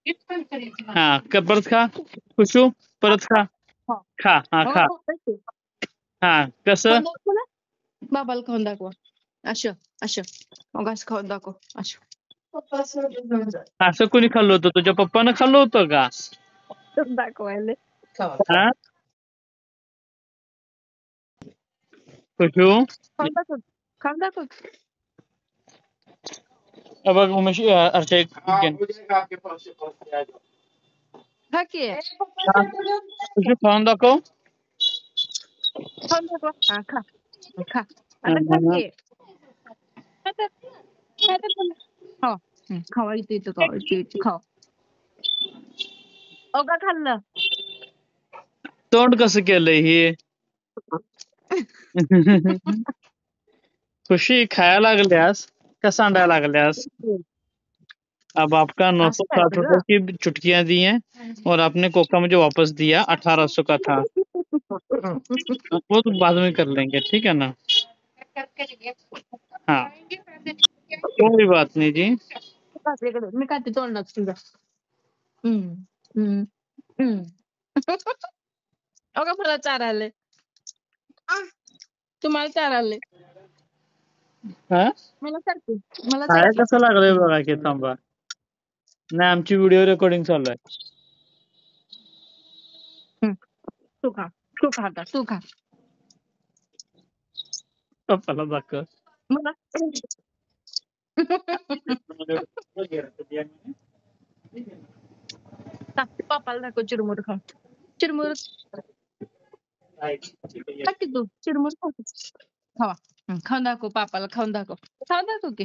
हा परत खा खुशू परत खा हो. खा हा हो, खा हो, तशी. हा कसं खाऊन दाखव ना. बाबाला खाऊन दाखव. असं असं मग असं खाऊन दाखव असं. असं कोणी खाल्लं होतं तुझ्या पप्पानं खाल्लं होतं का दाखवायला हा खुशू खाऊन दाखव. खाऊन दाखव. बघ उमेश अर्चा एक खा की. खुशू खाऊन दाखव खाऊन दाखव. हा खा. खा. आता खा की. खा तर. खा तर पण. हो. खावा इथे खावा इथे खावा. ओ का खाल्लं? तोंड कसं केलंय हे खुशी खायला लागल्यास का सांडायला लागल्यास अब आपका 900 असं साठ आहे रुपए गं. की चुटकियां दी हैं और आपने कोका मुझे वापस दिया 1800 का था वो तो बाद में कर लेंगे ठीक है ना हाँ कोई बात नहीं जी सासरीकडे मी खाते तोंडात तुझ्या. हम्म. हम्म. हम्म. अगं मला चारायले. तुम्हाला चारायले. हाँ मला चारते. मला खाया चारते. कसं लागलंय बघा की थांबा नाही आमची व्हिडिओ रेकॉर्डिंग चालू आहे तू खा. तू खा आता. तू खा. पप्पाला दाखव मला पप्पाला दाखव चिरमुर खा. चिरमुर खा की तू. चिरमुर खा. खावा. खाऊन दाखव पापाला खाऊन दाखव. खाऊन दाखव की.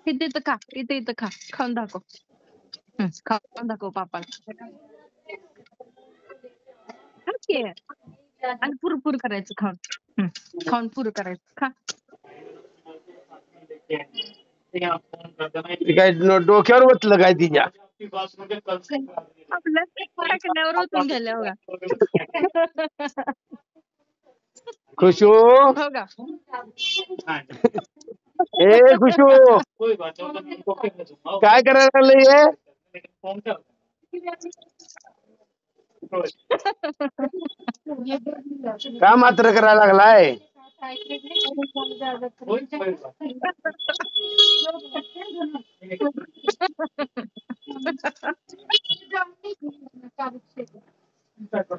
इथे इथं खा. इथे इथं खा. खाऊन दाखव. खाऊन दाखव पापाला. खा की. आणि पुरपुर करायचं खाऊन. खाऊन पुर करायचं. खा. काय डोक्यावर बसलं काय तिच्या आपल्या टाकल्यावर ओतून गेल्या बघा. खुशू हो का? ए खुशू काय करायला लागलंय का मात्र करायला लागलाय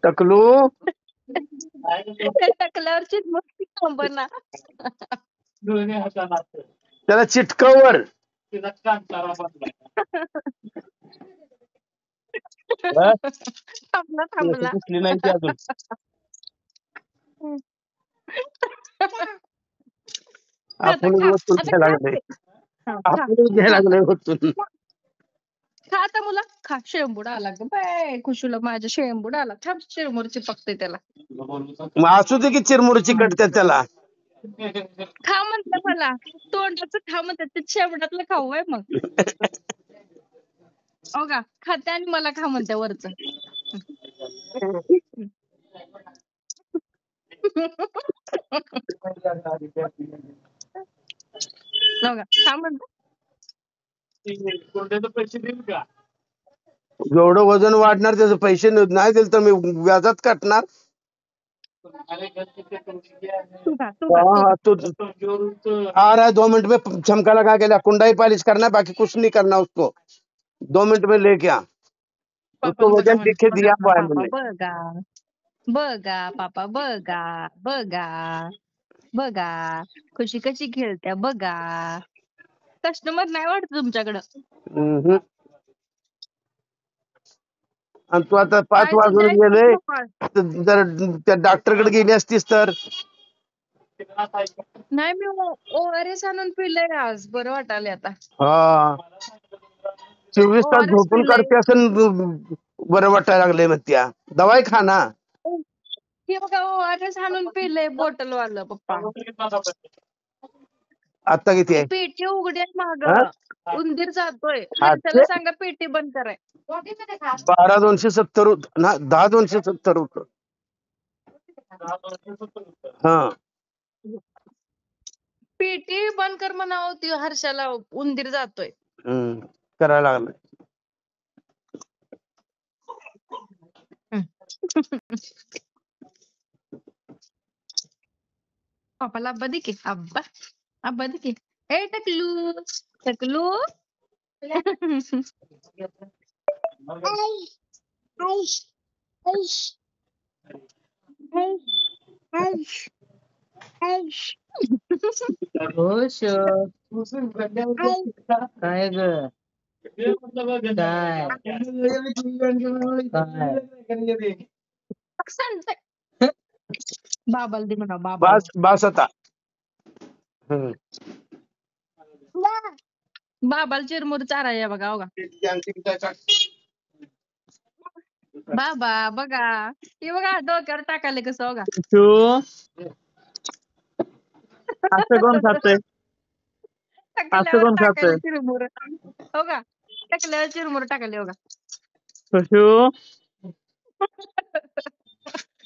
टकलू टाकल्यावरची मस्ती कंबना. त्याला चिटकवर थांबला थांबला. कुठली नाही ती अजून आता आपण खा. ओतून आता घ्यायला खा लागलोय की. खा. आपण घ्यायला खा आता. लागलोय ओतून खा आता मुला. खा. शेंबूड आला ग बाय. खुशूला माझ्या शेंबूड आला. थांब चिरमुर चिपकते त्याला. मग असू दे की चिरमुर चिकटतात त्याला खा म्हणलं मला. तोंडाचं खा म्हणतात. ते शेंबडातलं खाऊ आहे मग. हो का? खाते आणि मला खा म्हणते वरचं. हो का? खा म्हणते. पैसे देईल का जेवढं वजन वाढणार त्याचे पैसे नाही दिले तर मी व्याजात काटणार तू खा. तू खा. तू खा. आ रहा है 2 मिनट में चमका लगा के कुंडा ही पॉलिश करना है बाकी कुछ नहीं करना उसको 2 मिनट में लेके आ उसको पापाला बघा वजन म्हण. लिख के बघा दिया आता हुआ है पापा मैंने बघा. बघा पापा बघा. बघा. बघा. खुशी कशी खेळत्या बघा. कस्टमर नाही वाटत तुमच्याकडं. हम्म. आणि तू आता 5 जायचं वाजून द्यायचं गेले मोकळं. तर जर त्या डॉक्टरकडे गेली असतीस तर नाही मी ORS आणून पिलंय आज. बरं वाटायलंय आता. हा 24 तास ORS झोपून पिलंय. करते असं बरं वाटायला लागलंय मग त्या दवाई खा ना हे बघा ORS आणून पिलंय बॉटलवालं पप्पा. आता किती ती आहे पेटी उघडी आहे हा? मागं. उंदीर जातोय. आठशे हर्षला सांगा पेटी बंद कराय. 12,270 होत ना 10,270 होत हा पेटी बंद कर म्हणावं ती हर्षला उंदीर जातोय. करायला लागलं पापाला अब्बा दे की अब्बा अब्बा दे की ए टकलू टकलू खुश काय ग काय काय बाबाला दे म्हणा बाबाला बस बस आता हम्म. बाबाला चिरमुर चाराय बघा हो का बाबा बघा हे बघा डोक्यावर टाकायला कसं हो का खुशू असं कोण खातंय टाकल्यावर कोण टाकायला खातंय? चिरमुर हो का टाकल्यावर चिरमुर टाकायला हो का खुशू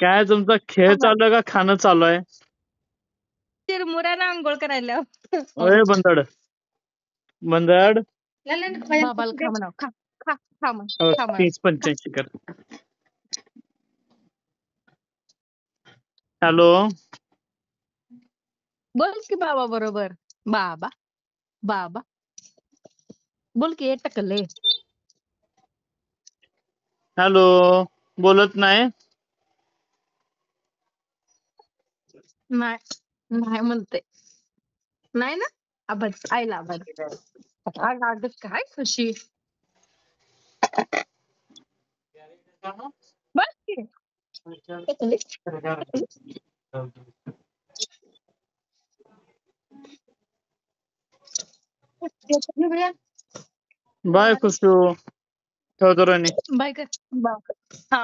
काय तुमचा खेळ चालू आहे का खाणं चालू आहे? चिरमुऱ्यानं आंघोळ करायला ओय बंदड बंदड बाबाला खा म्हणा खा खा खा म्हण खा म्हणा 30-85 कर. हॅलो बोल की बाबा बरोबर बाबा बाबा बोल की टकले हॅलो बोलत नाही नाही नाही म्हणते नाही ना आबाज आईला आबाज अगं अगं काय खुशी बस की टकले टकले बाय खुशू ठेवतो राणी बाय कर हा